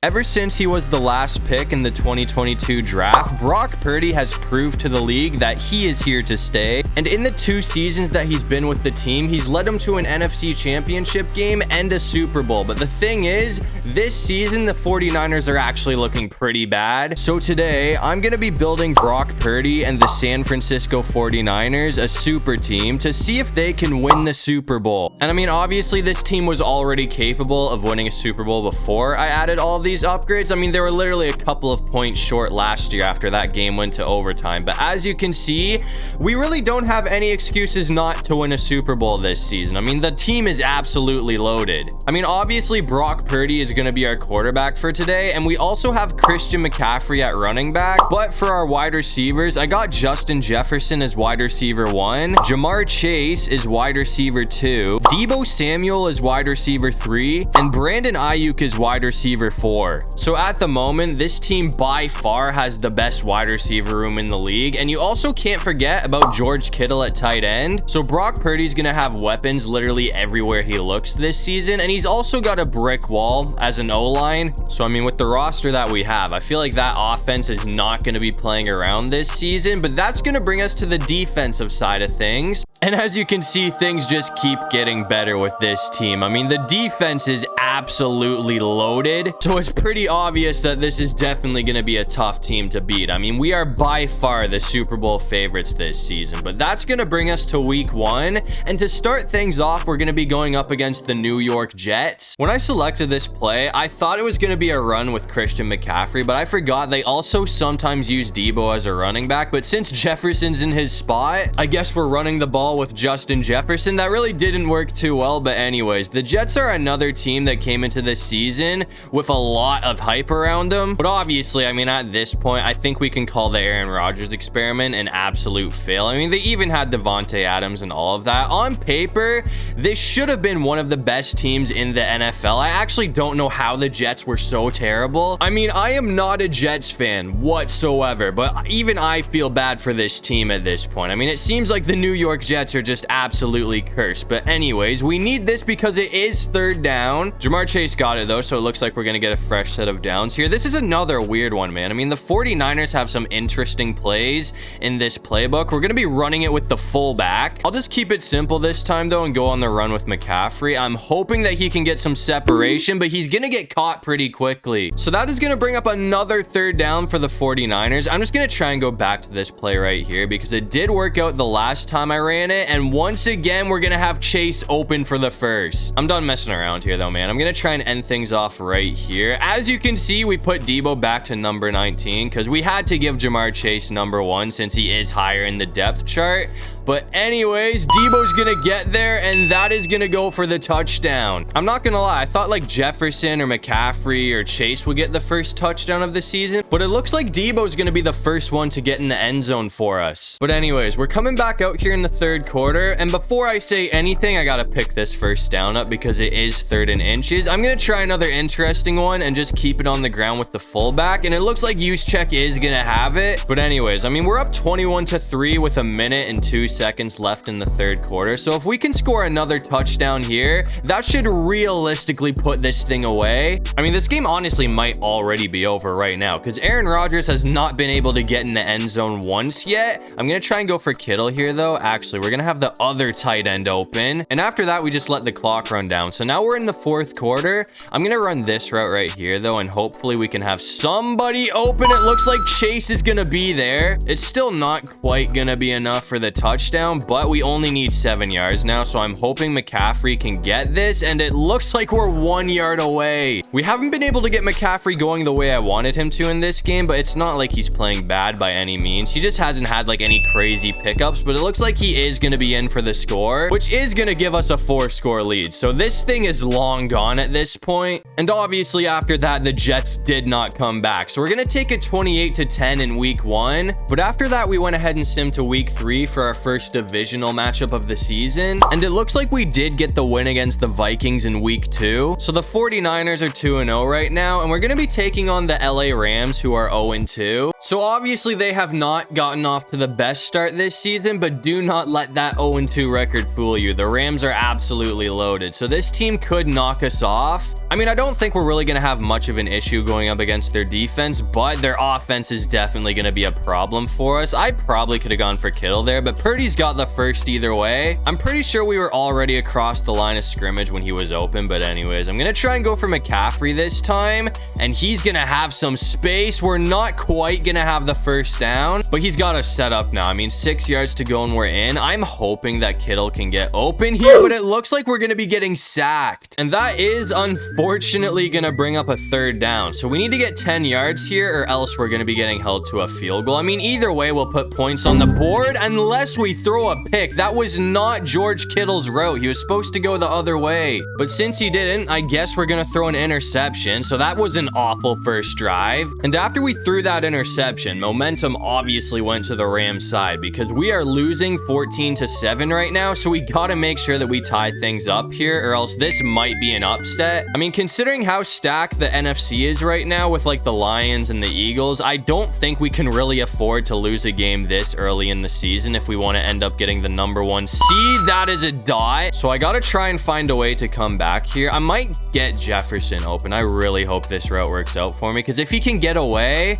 Ever since he was the last pick in the 2022 draft, Brock Purdy has proved to the league that he is here to stay. And in the 2 seasons that he's been with the team, he's led them to an NFC Championship game and a Super Bowl. But the thing is, this season, the 49ers are actually looking pretty bad. So today, I'm going to be building Brock Purdy and the San Francisco 49ers, a super team, to see if they can win the Super Bowl. And I mean, obviously, this team was already capable of winning a Super Bowl before I added all these upgrades. I mean, they were literally a couple of points short last year after that game went to overtime. But as you can see, we really don't have any excuses not to win a Super Bowl this season. I mean, the team is absolutely loaded. I mean, obviously, Brock Purdy is going to be our quarterback for today, and we also have Christian McCaffrey at running back. But for our wide receivers, I got Justin Jefferson as wide receiver 1, Jamar Chase is wide receiver 2, Deebo Samuel is wide receiver 3, and Brandon Ayuk is wide receiver 4. So at the moment, this team by far has the best wide receiver room in the league. And you also can't forget about George Kittle at tight end. So Brock Purdy's going to have weapons literally everywhere he looks this season. And he's also got a brick wall as an O-line. So I mean, with the roster that we have, I feel like that offense is not going to be playing around this season. But that's going to bring us to the defensive side of things. And as you can see, things just keep getting better with this team. I mean, the defense is absolutely loaded. So it's pretty obvious that this is definitely going to be a tough team to beat. I mean, we are by far the Super Bowl favorites this season. But that's going to bring us to week 1. And to start things off, we're going to be going up against the New York Jets. When I selected this play, I thought it was going to be a run with Christian McCaffrey. But I forgot they also sometimes use Deebo as a running back. But since Jefferson's in his spot, I guess we're running the ball with Justin Jefferson. That really didn't work too well. But anyways, the Jets are another team that came into this season with a lot of hype around them. But obviously, I mean, at this point, I think we can call the Aaron Rodgers experiment an absolute fail. I mean, they even had Devontae Adams and all of that. On paper, this should have been one of the best teams in the NFL. I actually don't know how the Jets were so terrible. I mean, I am not a Jets fan whatsoever, but even I feel bad for this team at this point. I mean, it seems like the New York Jets are just absolutely cursed. But anyways, we need this because it is 3rd down. Jamar Chase got it though, so it looks like we're gonna get a fresh set of downs here. This is another weird one, man. I mean, the 49ers have some interesting plays in this playbook. We're gonna be running it with the fullback. I'll just keep it simple this time though and go on the run with McCaffrey. I'm hoping that he can get some separation, but he's gonna get caught pretty quickly. So that is gonna bring up another 3rd down for the 49ers. I'm just gonna try and go back to this play right here because it did work out the last time I ran it. And once again, we're gonna have Chase open for the first. I'm done messing around here though, man. I'm gonna try and end things off right here. As you can see, we put Deebo back to number 19 because we had to give Jamar Chase number 1 since he is higher in the depth chart. But anyways, Deebo's gonna get there, and that is gonna go for the touchdown. I'm not gonna lie, I thought like Jefferson or McCaffrey or Chase would get the first touchdown of the season, but it looks like Deebo's gonna be the first one to get in the end zone for us. But anyways, we're coming back out here in the 3rd quarter, and before I say anything, I gotta pick this first down up because it is 3rd and inches. I'm gonna try another interesting one and just keep it on the ground with the fullback, and it looks like Juszczyk is gonna have it. But anyways, I mean, we're up 21-3 with 1 minute and 2 seconds left in the 3rd quarter. So if we can score another touchdown here, that should realistically put this thing away. I mean, this game honestly might already be over right now because Aaron Rodgers has not been able to get in the end zone once yet. I'm gonna try and go for Kittle here though. Actually, we're gonna have the other tight end open, and after that we just let the clock run down. So now we're in the 4th quarter. I'm gonna run this route right here though, and hopefully we can have somebody open. It looks like Chase is gonna be there. It's still not quite gonna be enough for the touchdown, but we only need 7 yards now, so I'm hoping McCaffrey can get this, and it looks like we're 1 yard away. We haven't been able to get McCaffrey going the way I wanted him to in this game, but it's not like he's playing bad by any means. He just hasn't had like any crazy pickups, but it looks like he is going to be in for the score, which is going to give us a 4-score lead. So this thing is long gone at this point. And obviously after that, the Jets did not come back. So we're going to take it 28-10 in week 1. But after that, we went ahead and simmed to week 3 for our first first divisional matchup of the season. And it looks like we did get the win against the Vikings in week 2. So the 49ers are 2-0 right now, and we're going to be taking on the LA Rams, who are 0-2. So obviously they have not gotten off to the best start this season, but do not let that 0-2 record fool you. The Rams are absolutely loaded, so this team could knock us off. I mean, I don't think we're really going to have much of an issue going up against their defense, but their offense is definitely going to be a problem for us. I probably could have gone for Kittle there, but Purdy's got the first either way. I'm pretty sure we were already across the line of scrimmage when he was open, but anyways, I'm going to try and go for McCaffrey this time, and he's going to have some space. We're not quite going to have the first down, but he's got us set up now. I mean, 6 yards to go and we're in. I'm hoping that Kittle can get open here, but it looks like we're going to be getting sacked, and that is unfortunately going to bring up a third down. So we need to get 10 yards here, or else we're going to be getting held to a field goal. I mean, either way, we'll put points on the board unless we throw a pick. That was not George Kittle's route. He was supposed to go the other way, but since he didn't, I guess we're going to throw an interception. So that was an awful first drive. And after we threw that interception, momentum obviously went to the Rams side because we are losing 14-7 right now. So we got to make sure that we tie things up here, or else this might be an upset. I mean, considering how stacked the NFC is right now with like the Lions and the Eagles, I don't think we can really afford to lose a game this early in the season if we want to end up getting the #1 seed. That is a dot. So I got to try and find a way to come back here. I might get Jefferson open. I really hope this route works out for me, because if he can get away,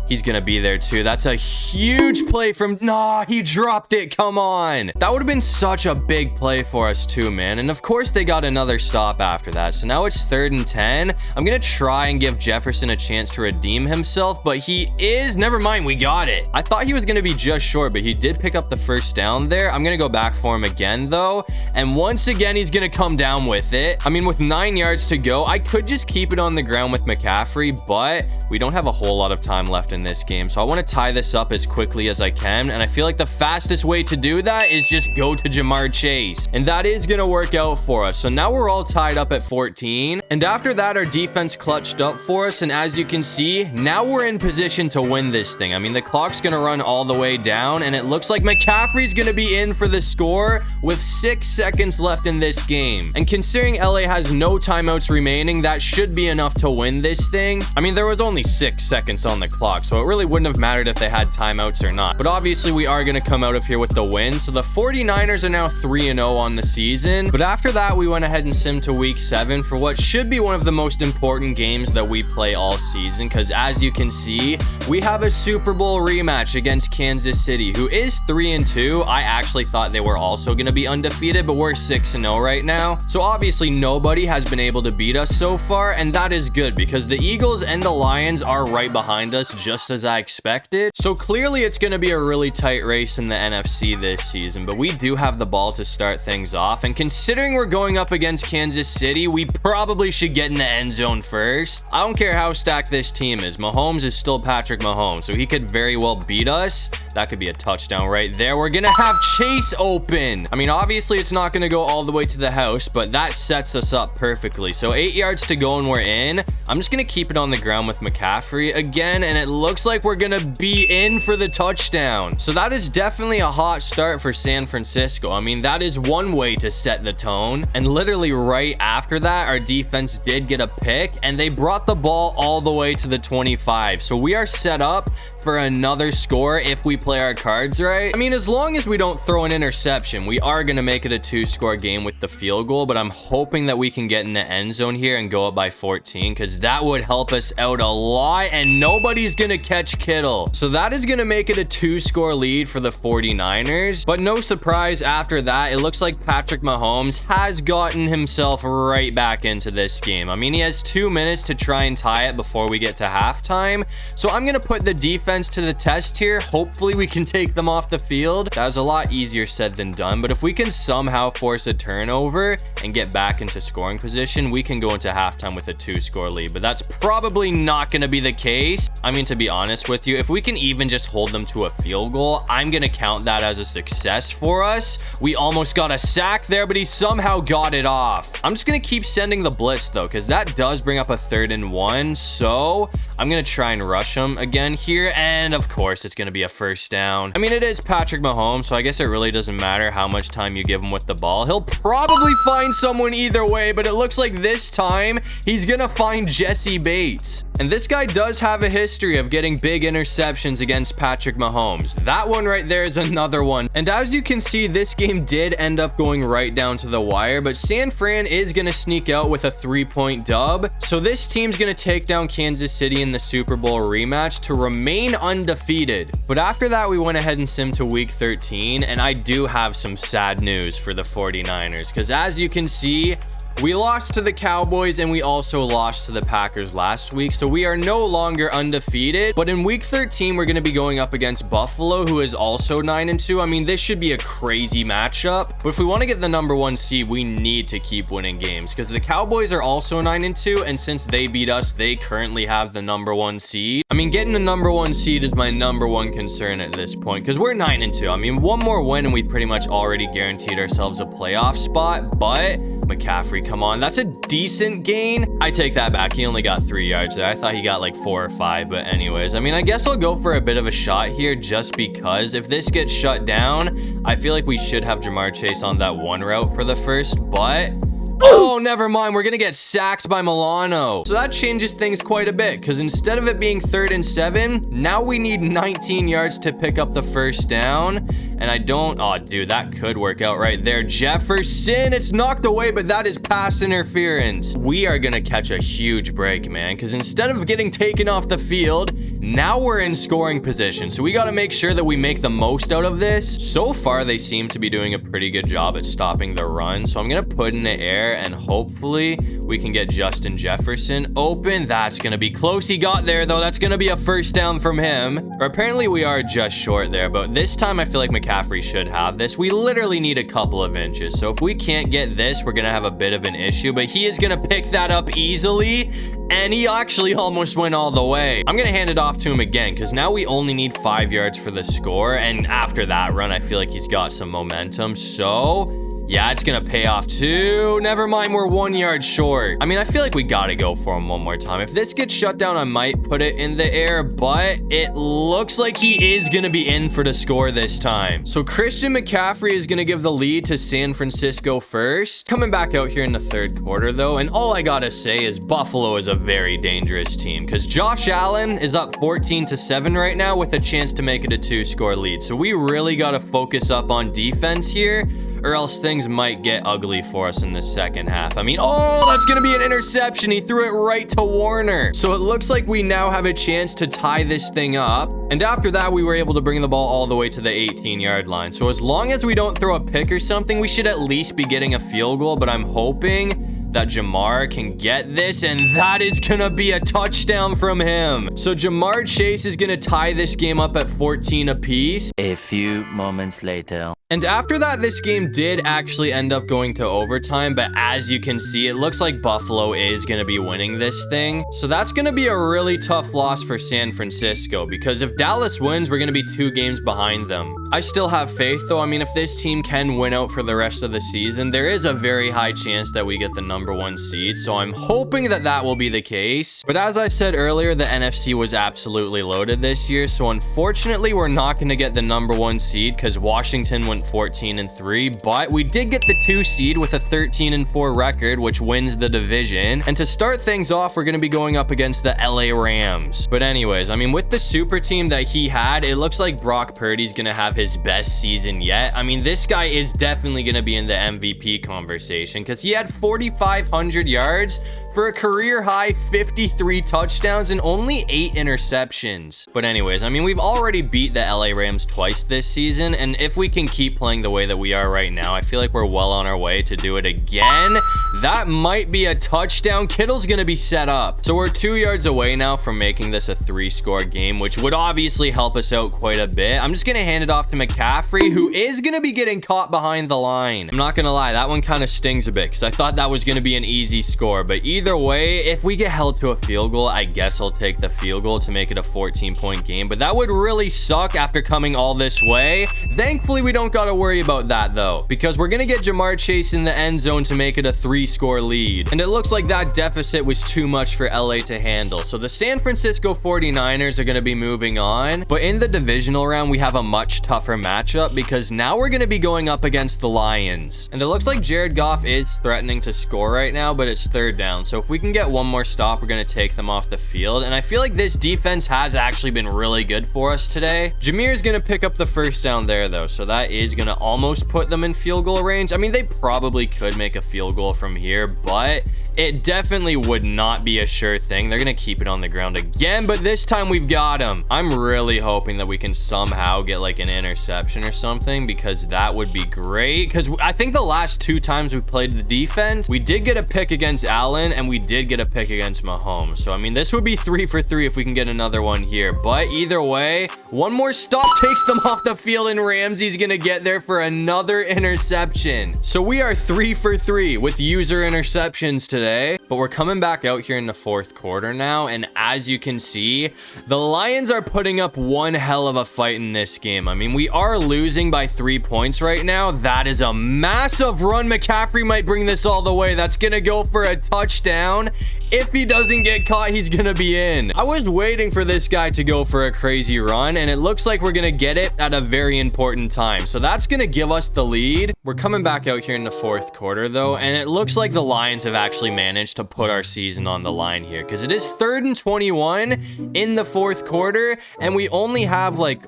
he's gonna be there too. That's a huge play from... Nah, he dropped it. Come on. That would have been such a big play for us too, man. And of course, they got another stop after that. So now it's 3rd and 10. I'm gonna try and give Jefferson a chance to redeem himself, but he is... Never mind, we got it. I thought he was gonna be just short, but he did pick up the first down there. I'm gonna go back for him again, though. And once again, he's gonna come down with it. I mean, with 9 yards to go, I could just keep it on the ground with McCaffrey, but we don't have a whole lot of time left in this game, so I want to tie this up as quickly as I can, and I feel like the fastest way to do that is just go to Jamar Chase, and that is going to work out for us. So now we're all tied up at 14, and after that our defense clutched up for us, and as you can see, now we're in position to win this thing. I mean, the clock's going to run all the way down, and it looks like McCaffrey's going to be in for the score with 6 seconds left in this game, and considering LA has no timeouts remaining, that should be enough to win this thing. I mean, there was only 6 seconds on the clock, so it really wouldn't have mattered if they had timeouts or not. But obviously, we are going to come out of here with the win. So the 49ers are now 3-0 on the season. But after that, we went ahead and simmed to week 7 for what should be one of the most important games that we play all season. Because as you can see, we have a Super Bowl rematch against Kansas City, who is 3-2. I actually thought they were also going to be undefeated, but we're 6-0 right now. So obviously, nobody has been able to beat us so far, and that is good because the Eagles and the Lions are right behind us, just as I expected. So clearly it's going to be a really tight race in the NFC this season, but we do have the ball to start things off, and considering we're going up against Kansas City, we probably should get in the end zone first. I don't care how stacked this team is. Mahomes is still Patrick Mahomes, so he could very well beat us. That could be a touchdown right there. We're gonna have Chase open. I mean, obviously it's not gonna go all the way to the house, but that sets us up perfectly. So 8 yards to go and we're in. I'm just gonna keep it on the ground with McCaffrey again, and it looks like we're gonna be in for the touchdown. So that is definitely a hot start for San Francisco. I mean, that is one way to set the tone. And literally right after that, our defense did get a pick, and they brought the ball all the way to the 25. So we are set up for another score if we play our cards right. I mean, as long as we don't throw an interception, we are going to make it a 2-score game with the field goal, but I'm hoping that we can get in the end zone here and go up by 14, because that would help us out a lot, and nobody's going to catch Kittle. So that is going to make it a 2-score lead for the 49ers, but no surprise after that, it looks like Patrick Mahomes has gotten himself right back into this game. I mean, he has 2 minutes to try and tie it before we get to halftime, so I'm going to put the defense to the test here. Hopefully we can take them off the field. That was a lot easier said than done, but if we can somehow force a turnover and get back into scoring position, we can go into halftime with a 2-score lead, but that's probably not going to be the case. I mean, to be honest with you, if we can even just hold them to a field goal, I'm going to count that as a success for us. We almost got a sack there, but he somehow got it off. I'm just going to keep sending the blitz, though, because that does bring up a 3rd and 1. So I'm going to try and rush him again here. And of course, it's going to be a 1st down. I mean, it is Patrick Mahomes, so I guess it really doesn't matter how much time you give him with the ball. He'll probably find someone either way, but it looks like this time he's going to find Jesse Bates. And this guy does have a history of getting big interceptions against Patrick Mahomes. That one right there is another one. And as you can see, this game did end up going right down to the wire, but San Fran is going to sneak out with a 3-point dub. So this team's going to take down Kansas City in the Super Bowl rematch to remain undefeated. But after that, we went ahead and simmed to week 13, and I do have some sad news for the 49ers, because as you can see, we lost to the Cowboys and we also lost to the Packers last week, so we are no longer undefeated. But in week 13, we're going to be going up against Buffalo, who is also 9-2. I mean, this should be a crazy matchup, but if we want to get the number 1 seed, we need to keep winning games, because the Cowboys are also 9-2, and since they beat us, they currently have the number 1 seed. I mean, getting the number 1 seed is my number 1 concern at this point, because we're 9-2. I mean, one more win and we've pretty much already guaranteed ourselves a playoff spot. But McCaffrey, come on, that's a decent gain. I take that back. He only got 3 yards there. I thought he got like 4 or 5, but anyways, I mean, I guess I'll go for a bit of a shot here, just because if this gets shut down, I feel like we should have Jamar Chase on that 1 route for the first, but oh, never mind. We're going to get sacked by Milano. So that changes things quite a bit, because instead of it being 3rd and 7, now we need 19 yards to pick up the 1st down. And I don't, oh, dude, that could work out right there. Jefferson, it's knocked away, but that is pass interference. We are going to catch a huge break, man, because instead of getting taken off the field, now we're in scoring position. So we got to make sure that we make the most out of this. So far, they seem to be doing a pretty good job at stopping the run. So I'm going to put in the air, and hopefully we can get Justin Jefferson open. That's going to be close. He got there, though. That's going to be a 1st down from him. Or apparently we are just short there, but this time I feel like McCaffrey should have this. We literally need a couple of inches. So if we can't get this, we're going to have a bit of an issue, but he is going to pick that up easily. And he actually almost went all the way. I'm going to hand it off to him again, because now we only need 5 yards for the score. And after that run, I feel like he's got some momentum. So yeah, it's gonna pay off too. Never mind, we're 1 yard short. I mean, I feel like we gotta go for him one more time. If this gets shut down, I might put it in the air, but it looks like he is gonna be in for the score this time. So Christian McCaffrey is gonna give the lead to San Francisco first. Coming back out here in the 3rd quarter, though, and all I gotta say is Buffalo is a very dangerous team, because Josh Allen is up 14-7 right now with a chance to make it a 2-score lead. So we really gotta focus up on defense here, or else things might get ugly for us in the second half. I mean, oh, that's going to be an interception. He threw it right to Warner. So it looks like we now have a chance to tie this thing up. And after that, we were able to bring the ball all the way to the 18-yard line. So as long as we don't throw a pick or something, we should at least be getting a field goal. But I'm hoping that Jamar can get this, and that is gonna be a touchdown from him. So Jamar Chase is gonna tie this game up at 14 apiece. A few moments later. And after that, this game did actually end up going to overtime, but as you can see, it looks like Buffalo is going to be winning this thing. So that's going to be a really tough loss for San Francisco, because if Dallas wins, we're going to be 2 games behind them. I still have faith, though. I mean, if this team can win out for the rest of the season, there is a very high chance that we get the number 1 seed, so I'm hoping that that will be the case. But as I said earlier, the NFC was absolutely loaded this year, so unfortunately, we're not going to get the number 1 seed, because Washington went 14-3, but we did get the 2 seed with a 13-4 record, which wins the division. And to start things off, we're going to be going up against the LA Rams. But anyways, I mean, with the super team that he had, it looks like Brock Purdy's going to have his best season yet. I mean, this guy is definitely going to be in the MVP conversation, because he had 4,500 yards for a career high 53 touchdowns and only 8 interceptions. But anyways, I mean, we've already beat the LA Rams twice this season, and if we can keep playing the way that we are right now, I feel like we're well on our way to do it again. That might be a touchdown. Kittle's gonna be set up. So we're 2 yards away now from making this a 3-score game, which would obviously help us out quite a bit. I'm just gonna hand it off off to McCaffrey, who is going to be getting caught behind the line. I'm not going to lie, that one kind of stings a bit because I thought that was going to be an easy score. But either way, if we get held to a field goal, I guess I'll take the field goal to make it a 14-point game. But that would really suck after coming all this way. Thankfully, we don't got to worry about that, though, because we're going to get Jamar Chase in the end zone to make it a 3-score lead. And it looks like that deficit was too much for LA to handle. So the San Francisco 49ers are going to be moving on. But in the divisional round, we have a much tougher matchup because now we're going to be going up against the Lions. And it looks like Jared Goff is threatening to score right now, but it's third down. So if we can get one more stop, we're going to take them off the field. And I feel like this defense has actually been really good for us today. Jameer's going to pick up the first down there, though. So that is going to almost put them in field goal range. I mean, they probably could make a field goal from here, but it definitely would not be a sure thing. They're going to keep it on the ground again, but this time we've got him. I'm really hoping that we can somehow get like an interception or something, because that would be great. Because I think the last 2 times we played the defense, we did get a pick against Allen and we did get a pick against Mahomes. So, I mean, this would be 3 for 3 if we can get another one here. But either way, one more stop takes them off the field and Ramsey's going to get there for another interception. So we are 3 for 3 with user interceptions today. But we're coming back out here in the 4th quarter now, and as you can see, the Lions are putting up one hell of a fight in this game. I mean, we are losing by 3 points right now. That is a massive run. McCaffrey might bring this all the way. That's gonna go for a touchdown. If he doesn't get caught, he's gonna be in. I was waiting for this guy to go for a crazy run, and it looks like we're gonna get it at a very important time. So that's gonna give us the lead. We're coming back out here in the 4th quarter, though, and it looks like the Lions have actually managed to put our season on the line here, because it is 3rd and 21 in the 4th quarter, and we only have like,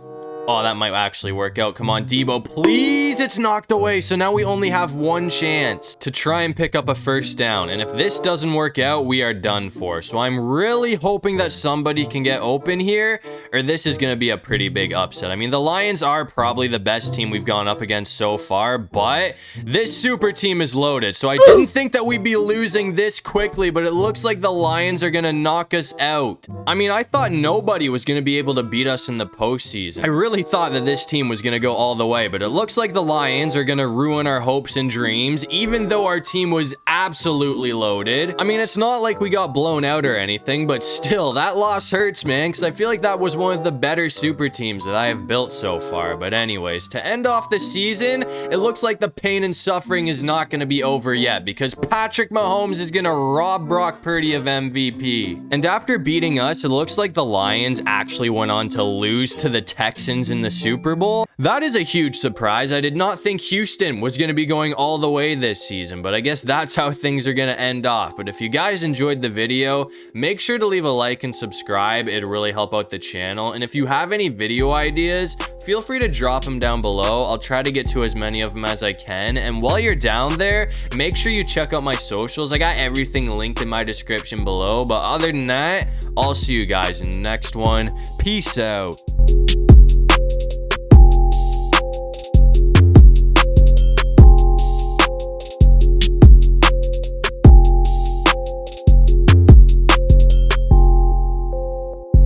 oh, that might actually work out. Come on, Debo, please. It's knocked away. So now we only have one chance to try and pick up a first down. And if this doesn't work out, we are done for. So I'm really hoping that somebody can get open here, or this is going to be a pretty big upset. I mean, the Lions are probably the best team we've gone up against so far, but this super team is loaded. So I didn't think that we'd be losing this quickly, but it looks like the Lions are going to knock us out. I mean, I thought nobody was going to be able to beat us in the postseason. I really thought that this team was going to go all the way, but it looks like the Lions are going to ruin our hopes and dreams, even though our team was absolutely loaded. I mean, it's not like we got blown out or anything, but still, that loss hurts, man, because I feel like that was one of the better super teams that I have built so far. But anyways, to end off the season, it looks like the pain and suffering is not going to be over yet, because Patrick Mahomes is going to rob Brock Purdy of MVP. And after beating us, it looks like the Lions actually went on to lose to the Texans in the Super Bowl. That is a huge surprise. I did not think Houston was going to be going all the way this season, but I guess that's how things are going to end off. But if you guys enjoyed the video, make sure to leave a like and subscribe. It'll really help out the channel. And if you have any video ideas, feel free to drop them down below. I'll try to get to as many of them as I can. And while you're down there, make sure you check out my socials. I got everything linked in my description below. But other than that, I'll see you guys in the next one. Peace out.